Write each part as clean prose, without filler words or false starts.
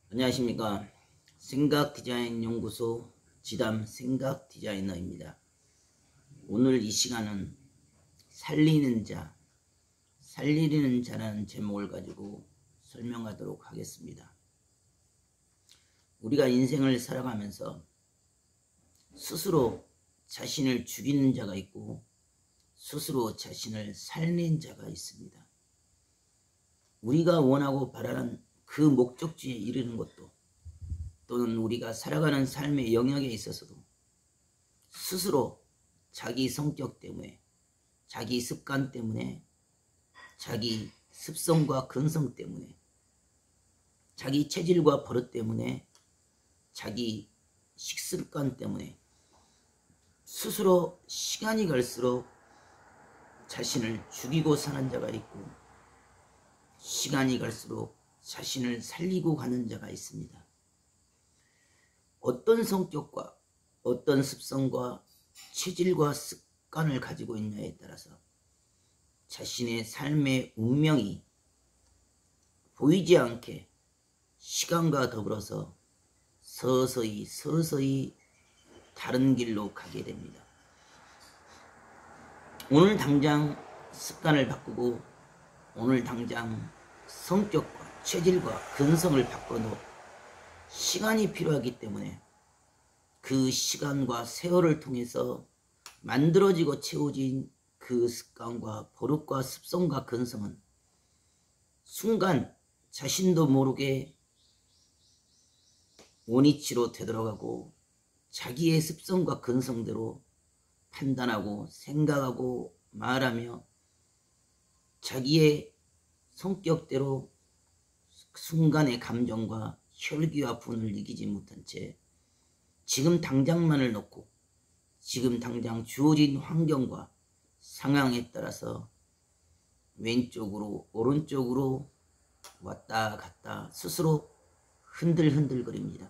안녕하십니까. 생각디자인연구소 지담 생각디자이너입니다. 오늘 이 시간은 살리는 자, 살리는 자라는 제목을 가지고 설명하도록 하겠습니다. 우리가 인생을 살아가면서 스스로 자신을 죽이는 자가 있고 스스로 자신을 살리는 자가 있습니다. 우리가 원하고 바라는 그 목적지에 이르는 것도 또는 우리가 살아가는 삶의 영역에 있어서도 스스로 자기 성격 때문에 자기 습관 때문에 자기 습성과 근성 때문에 자기 체질과 버릇 때문에 자기 식습관 때문에 스스로 시간이 갈수록 자신을 죽이고 사는 자가 있고 시간이 갈수록 자신을 살리고 가는 자가 있습니다. 어떤 성격과 어떤 습성과 체질과 습관을 가지고 있냐에 따라서 자신의 삶의 운명이 보이지 않게 시간과 더불어서 서서히 다른 길로 가게 됩니다. 오늘 당장 습관을 바꾸고 오늘 당장 성격과 체질과 근성을 바꿔도 시간이 필요하기 때문에 그 시간과 세월을 통해서 만들어지고 채워진 그 습관과 버릇과 습성과 근성은 순간 자신도 모르게 원위치로 되돌아가고 자기의 습성과 근성대로 판단하고 생각하고 말하며 자기의 성격대로 순간의 감정과 혈기와 분을 이기지 못한 채 지금 당장만을 놓고 지금 당장 주어진 환경과 상황에 따라서 왼쪽으로 오른쪽으로 왔다 갔다 스스로 흔들흔들거립니다.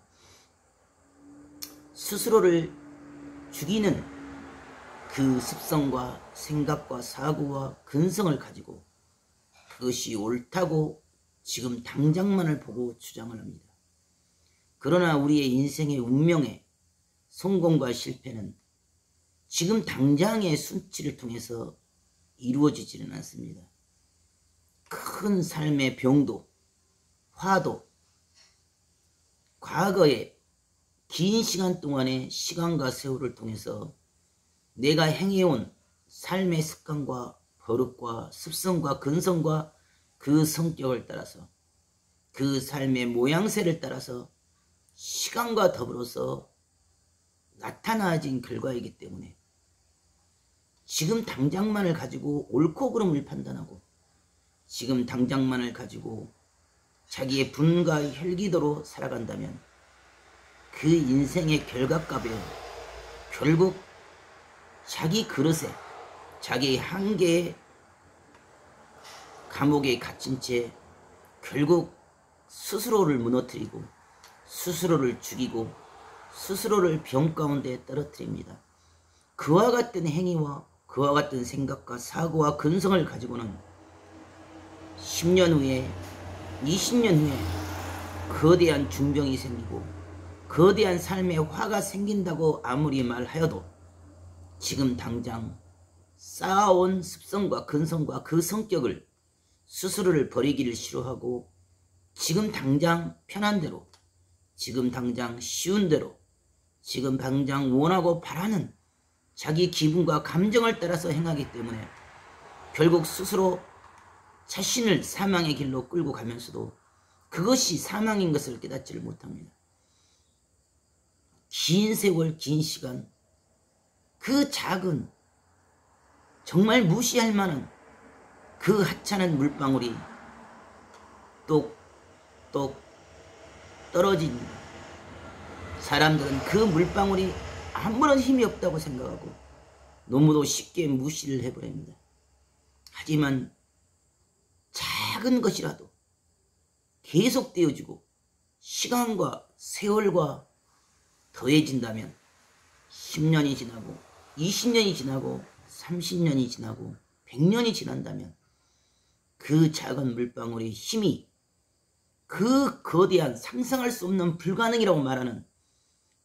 스스로를 죽이는 그 습성과 생각과 사고와 근성을 가지고 그것이 옳다고 지금 당장만을 보고 주장을 합니다. 그러나 우리의 인생의 운명의 성공과 실패는 지금 당장의 순치를 통해서 이루어지지는 않습니다. 큰 삶의 병도, 화도, 과거의 긴 시간 동안의 시간과 세월을 통해서 내가 행해온 삶의 습관과 버릇과 습성과 근성과 그 성격을 따라서 그 삶의 모양새를 따라서 시간과 더불어서 나타나진 결과이기 때문에 지금 당장만을 가지고 옳고 그름을 판단하고 지금 당장만을 가지고 자기의 분과 혈기도로 살아간다면 그 인생의 결과값에 결국 자기 그릇에 자기 한계에 감옥에 갇힌 채 결국 스스로를 무너뜨리고 스스로를 죽이고 스스로를 병 가운데 떨어뜨립니다. 그와 같은 행위와 그와 같은 생각과 사고와 근성을 가지고는 10년 후에 20년 후에 거대한 중병이 생기고 거대한 삶의 화가 생긴다고 아무리 말하여도 지금 당장 쌓아온 습성과 근성과 그 성격을 스스로를 버리기를 싫어하고 지금 당장 편한 대로 지금 당장 쉬운 대로 지금 당장 원하고 바라는 자기 기분과 감정을 따라서 행하기 때문에 결국 스스로 자신을 사망의 길로 끌고 가면서도 그것이 사망인 것을 깨닫지를 못합니다. 긴 세월 긴 시간 그 작은 정말 무시할 만한 그 하찮은 물방울이 똑똑 떨어집니다. 사람들은 그 물방울이 아무런 힘이 없다고 생각하고 너무도 쉽게 무시를 해버립니다. 하지만 작은 것이라도 계속되어지고 시간과 세월과 더해진다면 10년이 지나고 20년이 지나고 30년이 지나고 100년이 지난다면 그 작은 물방울의 힘이 그 거대한 상상할 수 없는 불가능이라고 말하는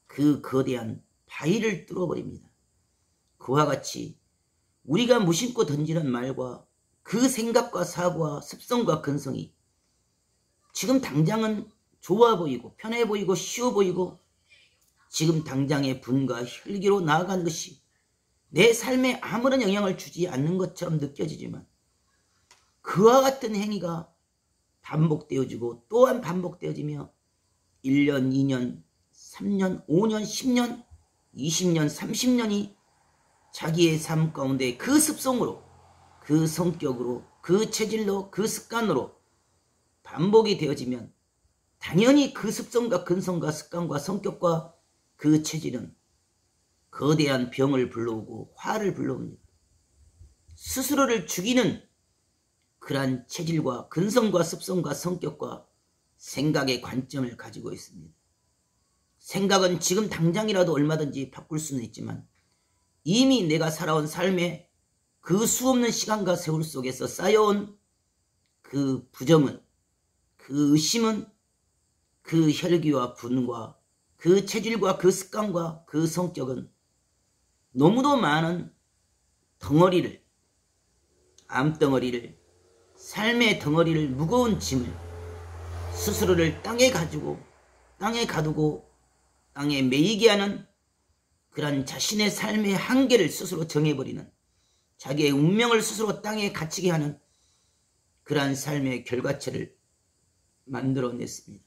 그 거대한 바위를 뚫어버립니다. 그와 같이 우리가 무심코 던지는 말과 그 생각과 사고와 습성과 근성이 지금 당장은 좋아 보이고 편해 보이고 쉬워 보이고 지금 당장의 분과 혈기로 나아가는 것이 내 삶에 아무런 영향을 주지 않는 것처럼 느껴지지만 그와 같은 행위가 반복되어지고 또한 반복되어지며 1년, 2년, 3년, 5년, 10년, 20년, 30년이 자기의 삶 가운데 그 습성으로, 그 성격으로, 그 체질로, 그 습관으로 반복이 되어지면 당연히 그 습성과 근성과 습관과 성격과 그 체질은 거대한 병을 불러오고 화를 불러옵니다. 스스로를 죽이는 그러한 체질과 근성과 습성과 성격과 생각의 관점을 가지고 있습니다. 생각은 지금 당장이라도 얼마든지 바꿀 수는 있지만 이미 내가 살아온 삶의 그 수없는 시간과 세월 속에서 쌓여온 그 부정은, 그 의심은, 그 혈기와 분과 그 체질과 그 습관과 그 성격은 너무도 많은 덩어리를, 암덩어리를, 삶의 덩어리를, 무거운 짐을 스스로를 땅에 가두고 땅에 매이게 하는 그런 자신의 삶의 한계를 스스로 정해버리는, 자기의 운명을 스스로 땅에 갇히게 하는 그러한 삶의 결과체를 만들어냈습니다.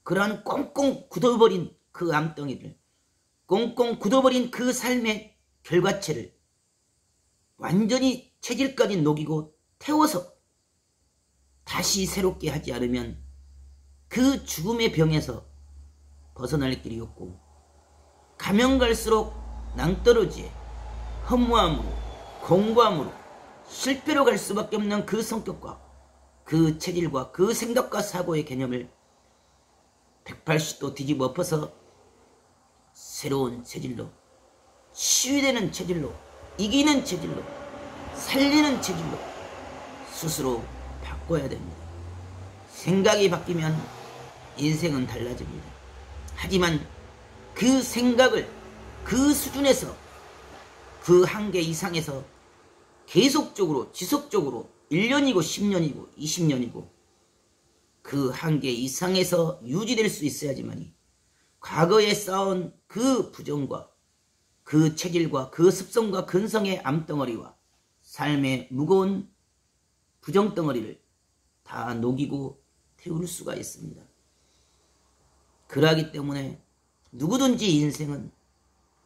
그러한 꽁꽁 굳어버린 그 암덩이를, 꽁꽁 굳어버린 그 삶의 결과체를 완전히 체질까지 녹이고 태워서 다시 새롭게 하지 않으면 그 죽음의 병에서 벗어날 길이 없고 가면 갈수록 낭떠러지에 허무함으로, 공고함으로 실패로 갈 수밖에 없는 그 성격과 그 체질과 그 생각과 사고의 개념을 180도 뒤집어 엎어서 새로운 체질로, 치유되는 체질로, 이기는 체질로, 살리는 체질로 스스로 바꿔야 됩니다. 생각이 바뀌면 인생은 달라집니다. 하지만 그 생각을 그 수준에서, 그 한계 이상에서 계속적으로 지속적으로 1년이고 10년이고 20년이고 그 한계 이상에서 유지될 수 있어야지만이 과거에 쌓아온 그 부정과 그 체질과 그 습성과 근성의 암덩어리와 삶의 무거운 부정덩어리를 다 녹이고 태울 수가 있습니다. 그러기 때문에 누구든지 인생은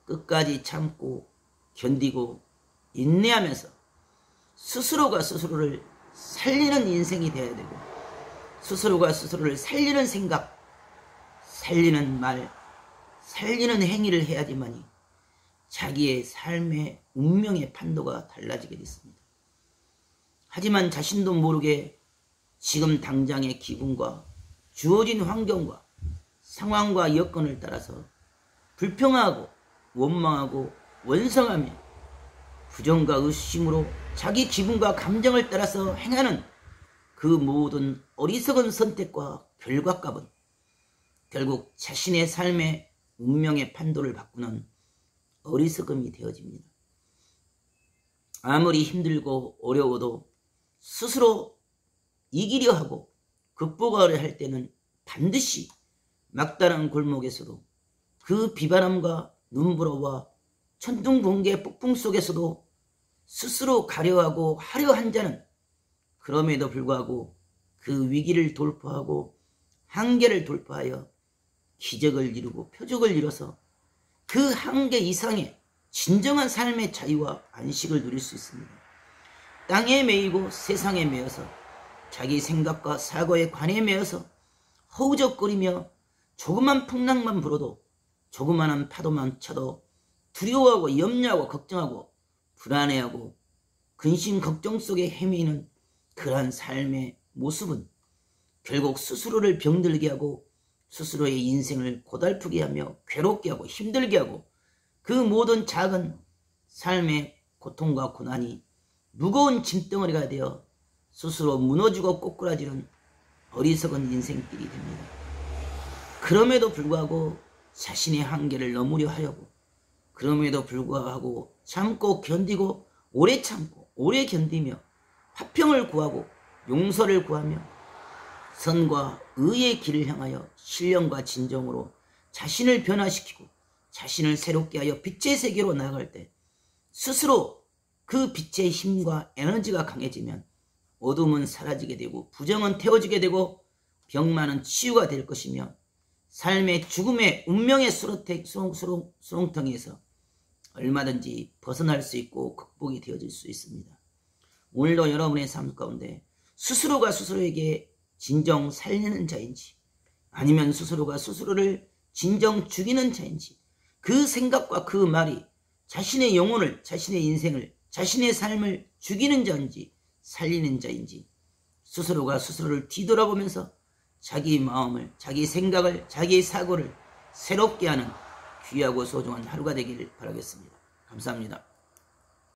끝까지 참고 견디고 인내하면서 스스로가 스스로를 살리는 인생이 되어야 되고, 스스로가 스스로를 살리는 생각, 살리는 말, 살리는 행위를 해야지만이 자기의 삶의 운명의 판도가 달라지게 됐습니다. 하지만 자신도 모르게 지금 당장의 기분과 주어진 환경과 상황과 여건을 따라서 불평하고 원망하고 원성하며 부정과 의심으로 자기 기분과 감정을 따라서 행하는 그 모든 어리석은 선택과 결과값은 결국 자신의 삶의 운명의 판도를 바꾸는 어리석음이 되어집니다. 아무리 힘들고 어려워도 스스로 이기려 하고 극복하려 할 때는 반드시 막다른 골목에서도 그 비바람과 눈보라와 천둥번개 폭풍 속에서도 스스로 가려하고 하려 한 자는 그럼에도 불구하고 그 위기를 돌파하고 한계를 돌파하여 기적을 이루고 표적을 이뤄서 그 한계 이상의 진정한 삶의 자유와 안식을 누릴 수 있습니다. 땅에 매이고 세상에 매여서 자기 생각과 사고의 관에 매여서 허우적거리며 조그만 풍랑만 불어도 조그만한 파도만 쳐도 두려워하고 염려하고 걱정하고 불안해하고 근심 걱정 속에 헤매이는 그러한 삶의 모습은 결국 스스로를 병들게 하고 스스로의 인생을 고달프게 하며 괴롭게 하고 힘들게 하고 그 모든 작은 삶의 고통과 고난이 무거운 짐덩어리가 되어 스스로 무너지고 꼬꾸라지는 어리석은 인생길이 됩니다. 그럼에도 불구하고 자신의 한계를 넘으려 하려고, 그럼에도 불구하고 참고 견디고 오래 참고 오래 견디며 화평을 구하고 용서를 구하며 선과 의의 길을 향하여 신령과 진정으로 자신을 변화시키고 자신을 새롭게 하여 빛의 세계로 나아갈 때 스스로 그 빛의 힘과 에너지가 강해지면 어둠은 사라지게 되고 부정은 태워지게 되고 병만은 치유가 될 것이며 삶의 죽음의 운명의 수렁텅이에서 얼마든지 벗어날 수 있고 극복이 되어질 수 있습니다. 오늘도 여러분의 삶 가운데 스스로가 스스로에게 진정 살리는 자인지 아니면 스스로가 스스로를 진정 죽이는 자인지 그 생각과 그 말이 자신의 영혼을, 자신의 인생을, 자신의 삶을 죽이는 자인지 살리는 자인지 스스로가 스스로를 뒤돌아보면서 자기 마음을, 자기 생각을, 자기 사고를 새롭게 하는 귀하고 소중한 하루가 되기를 바라겠습니다. 감사합니다.